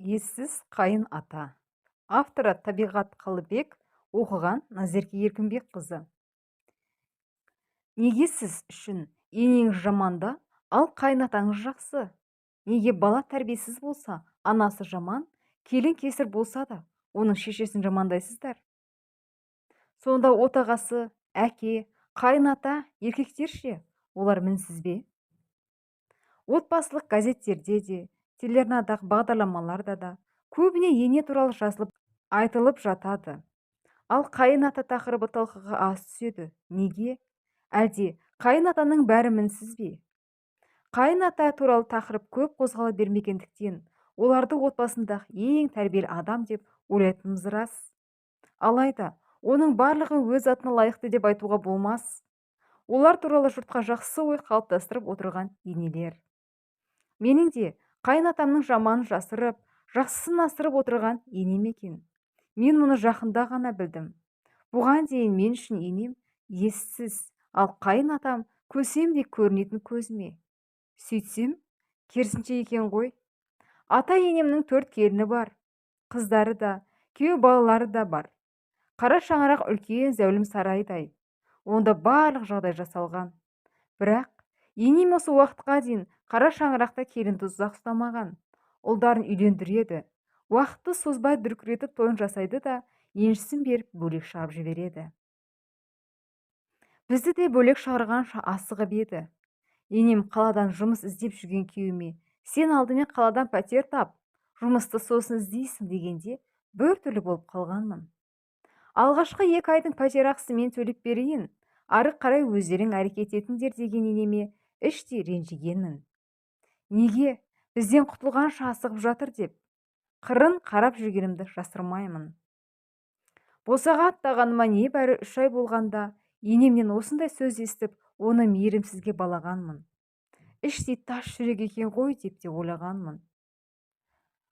Ессіз қайын ата. Авторы Табиғат Қалыбек, оқыған Назерке Еркінбекқызы. Неге сіз үшін енеңіз жаманда, ал қайын атаңыз жақсы? Неге бала тәрбиесіз болса, анасы жаман, келін кесір болса да, оның шешесін жамандайсыздар? Сонда отағасы, әке, қайын ата, еркектер ше, олар мінсіз бе? Отбасылық газеттерде де, телеарнадағы бағдарламаларда да көбіне ене туралы жазылып айтылып жатады. Ал қайын ата тақырыбы талқыға аз түседі. Неге? Әлде қайын атаның бәрі мінсіз бе? Қайын ата туралы тақырып көп қозғала бермегендіктен, оларды отбасындағы ең тәрбиелі адам деп ойлайтынымыз рас. Алайда, оның барлығы өз атына лайықты деп айтуға болмас. Олар туралы жұртқа жақсы ой қалыптастырып отырған енелер. Менің де қайын атамның жаманын жасырып, жақсысын асырып отырған енем екен. Мен мұны жақында ғана білдім. Бұған дейін мен үшін енем ессіз, ал қайын атам көсемдей көрінетін көзіме. Сөйтсем, керісінше екен ғой. Ата енемнің 4 келіні бар. Қыздары да, күйеу балалары да бар. Қара шаңырақ үлкен зәулім сарайдай. Онда барлық жағдай жасалған. Бірақ енем осы уақытқа дейін қара шаңырақта келінді ұзақ ұстамаған. Ұлдарын үйлендіреді. Уақытты созбай дүркіретіп тойын жасайды да, еншісін беріп бөлек шығарып жібереді. Бізді де бөлек шығарғанша асығып еді. Енем қаладан жұмыс іздеп жүрген күйеуіме, сен алдымен қаладан пәтер тап, жұмысты сосын іздейсің дегенде біртүрлі болып қалғанмын. Алғашқы 2 айдың пәтер ақысын мен төлеп берейін, ары қарай өздерің әрекет етіңдер деген енеме іштей ренжігенмін. Неге бізден құтылғанша асығып жатыр деп, қырын қарап жүргенімді жасырмаймын. Босаға аттағаныма небәрі 3 ай болғанда, енемнен осындай сөз естіп, оны мейірімсізге балағанмын. Іштей тас жүрек екен ғой деп те ойлағанмын.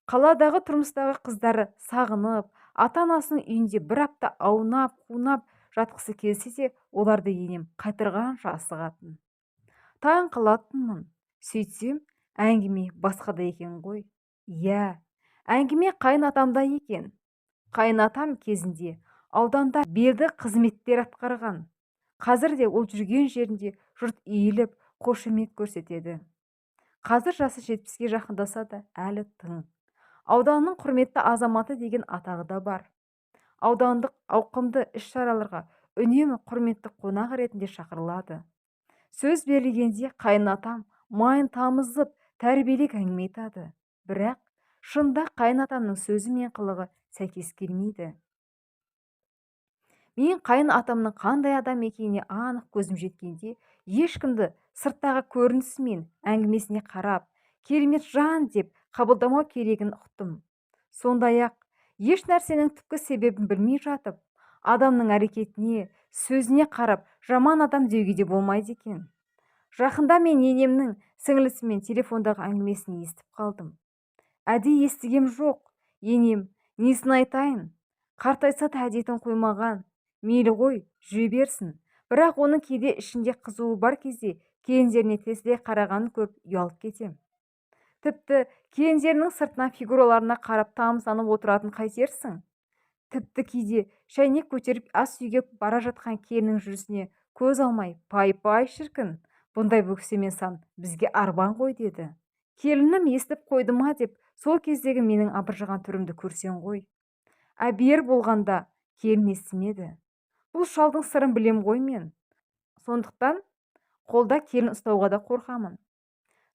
Қаладағы тұрмыстағы қыздары сағынып, ата-анасының үйінде бір апта аунап, қунап жатқысы келсе де, оларды енем қайтырғанша асығатын. Таң қалатынмын. Сөйтсем, әңгіме басқада екен ғой. Иә, әңгіме қайын атамда екен. Қайын атам кезінде ауданда белді қызметтер атқарған. Қазір де ол жүрген жерінде жұрт иіліп, қошемет көрсетеді. Қазір жасы 70-ге жақындаса да әлі тың. Ауданның құрметті азаматы деген атағы да бар. Аудандық ауқымды іс-шараларға үнемі құрметті қонақ ретінде шақырылады. Сөз берілгенде қайын атам майын тамызып, тәрбиелік әңгіме айтады. Бірақ шында қайын атамның сөзі мен қылығы сәйкес келмейді. Мен қайын атамның қандай адам екеніне анық көзім жеткенде, ешкімді сырттағы көрінісімен әңгімесіне қарап, керемет жан деп қабылдамау керегін ұқтым. Сондай-ақ, еш нәрсенің түпкі себебін білмей жатып, адамның әрекетіне, сөзіне қарап, жаман адам деуге де болмайды екен. Жақында мен енемнің сіңілісімен телефондағы әңгімесін естіп қалдым. Әдей естігем жоқ. Енем, несін айтайын? Қартайса да әдетін қоймаған. Мейлі ғой, жүре берсін. Бірақ оның кейде ішінде қызуы бар кезде келіндеріне тесіле қарағанын көріп ұялып кетем. Тіпті келіндерінің сыртынан фигураларына қарап тамсанып отыратын қайтерсің? Тіпті кейде шәйнек көтеріп ас үйге бара жатқан келіннің жүрісіне көз алмай, пай-пай шіркін, бұндай бөксемен сан бізге арбан ғой деді. Келінім естіп қойды ма деп, сол кездегі менің абыржыған түрімді көрсең ғой. Әбиір болғанда келін естімеді. Бұл шалдың сырын білем ғой мен. Сондықтан қолда келін ұстауға да қорқамын.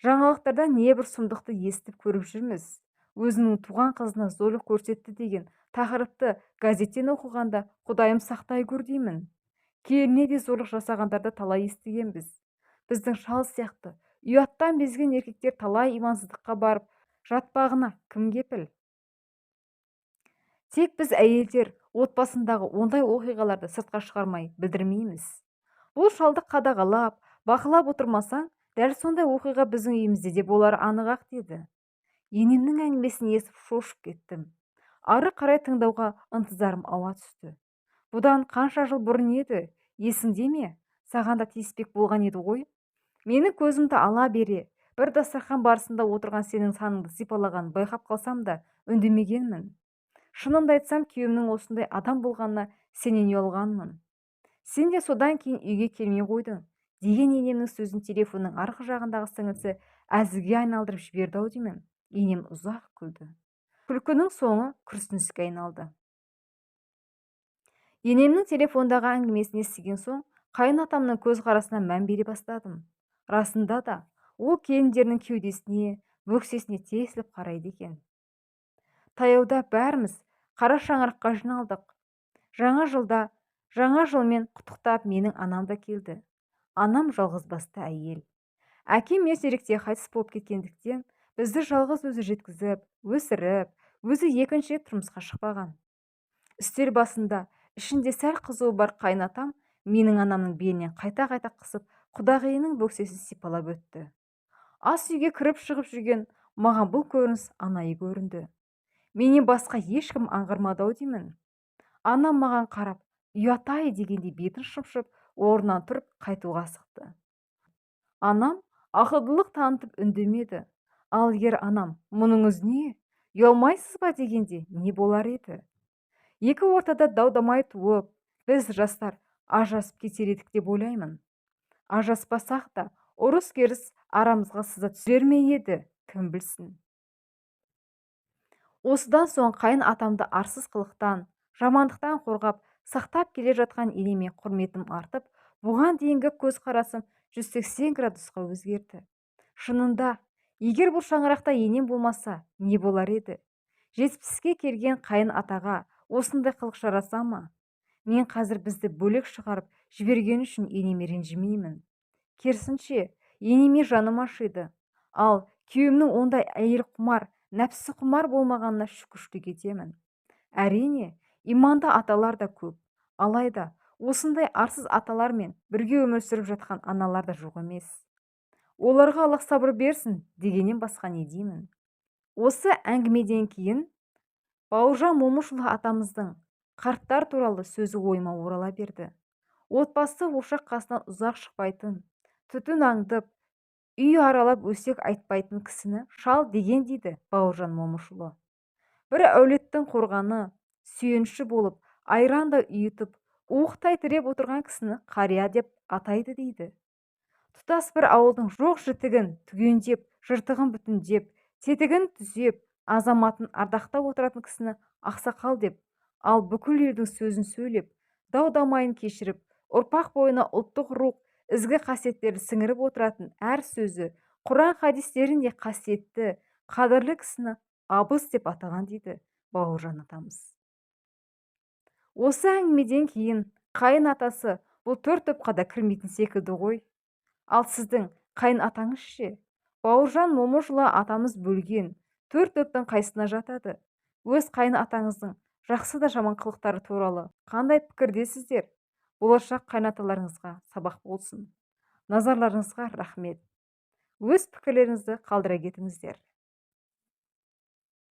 Жаңалықтарда небір сұмдықты естіп көріп жүрміз. Өзінің туған қызына зорлық көрсетті деген тақырыпты газеттен оқығанда Құдайым сақтай көр деймін. Келініне де зорлық жасағандарды талай естігенбіз. Біздің шал сияқты ұяттан безген еркектер талай имансыздыққа барып, жатпағына кім кепіл? Тек біз әйелдер отбасындағы ондай оқиғаларды сыртқа шығармай білдірмейміз. Бұл шалды қадағалап, бақылап отырмасаң, дәл сондай оқиға біздің үйімізде де болары анық-ақ деді. Енемнің әңгімесін естіп шошып кеттім. Ары қарай тыңдауға ынтызарым ауа түсті. Бұдан қанша жыл бұрын еді, есіңде ме? Саған да тиіспек болған еді ғой. Менің көзімді ала бере, Бір дастархан барысында отырған сенің саныңды сипалаған байқап қалсам да үндемегенмін. Шынымды айтсам, күйеуімнің осындай адам болғанына сенен ұялғанмын. Сен де содан кейін үйге келмей қойдың деген енемнің сөзін телефонның арғы жағындағы сіңілісі әзілге айналдырып жіберді-ау деймін. Енем ұзақ күлді. Күлкінің соңы күрсініске айналды. Енемнің телефондағы әңгімесін естіген соң, қайын атамның көзқарасына мән бере бастадым. Расында да, ол келіндерінің кеудесіне, бөксесіне тесіліп қарайды екен. Таяуда бәріміз қара шаңыраққа жиналдық. Жаңа жылмен құттықтап менің анам да келді. Анам жалғызбасты әйел. Әкем ертеректе қайтыс болып кеткендіктен, бізді жалғыз өзі жеткізіп, өсіріп, өзі екінші рет тұрмысқа шықпаған. Үстел басында ішінде сәл қызуы бар қайнатам менің анамның белінен қайта-қайта қысып, құдағиының бөксесін сипалап өтті. Ас үйге кіріп шығып жүрген маған бұл көрініс анайы көрінді. Менен басқа ешкім аңғармады-ау деймін. Анам маған қарап, ұят-ай дегенде бетін шымшып, орнынан тұрып қайтуға асықты. Анам ақылдылық танытып үндемеді. Ал егер анам, мұныңыз не? Ұялмайсыз ба дегенде не болар еді? Екі ортада дау-дамай туып, біз жастар ажырасып кетер едік деп ойлаймын. Ажыраспасақ та, ұрыс-керіс арамызға сыза түсер ме еді, кім білсін. Осыдан соң қайын атамды арсыз қылықтан, жамандықтан қорғап, сақтап келе жатқан енеме құрметім артып, бұған дейінгі көзқарасым 180 градусқа өзгерді. Шынында, егер бұл шаңырақта енем болмаса, не болар еді? 70-ке келген қайын атаға осындай қылық жараса ма? Мен қазір бізді бөлек шығарып жіберген үшін енеме ренжімеймін. Керісінше, енеме жаным ашиды. Ал күйеуімнің ондай әйел құмар, нәпсі құмар болмағанына шүкіршілік етемін. Әрине, иманды аталар да көп. Алайда, осындай арсыз аталармен бірге өмір сүріп жатқан аналар да жоқ емес. Оларға Аллах сабыр берсін дегеннен басқа не деймін. Осы әңгімеден кейін Бауыржан Момышұлы атамыздың қарттар туралы сөзі ойыма орала берді. Отбасы ошақ қасынан ұзақ шықпайтын, түтін аңдып, үй аралап өсек айтпайтын кісіні шал деген дейді Бауыржан Момышұлы. Бір әулеттің қорғаны, сүйеніші болып, айрандай үйітіп, уықтай тіреп отырған кісіні қария деп атайды дейді. Тұтас бір ауылдың жоқ жітігін түгендеп, жыртығын бүтіндеп, тетігін түзеп, азаматын ардақтап отыратын кісіні ақсақал деп, ал бүкіл елдің сөзін сөйлеп, дау-дамайын кешіріп, ұрпақ бойына ұлттық рух, ізгі қасиеттерді сіңіріп отыратын әр сөзі, Құран хадистерінде қасиетті, қадірлі кісіні абыз деп атаған дейді Бауыржан атамыз. Осы әңгімеден кейін қайын атасы бұл төрт топқа да кірмейтін секілді ғой. Ал сіздің қайын атаңыз ше? Бауыржан Момышұлы атамыз бөлген төрт топтың қайсына жатады? Өз қайын атаңыздың жақсы да жаман қылықтары туралы қандай пікірдесіздер? Болашақ қайын аталарыңызға сабақ болсын. Назарларыңызға рахмет. Өз пікірлеріңізді қалдыра кетіңіздер.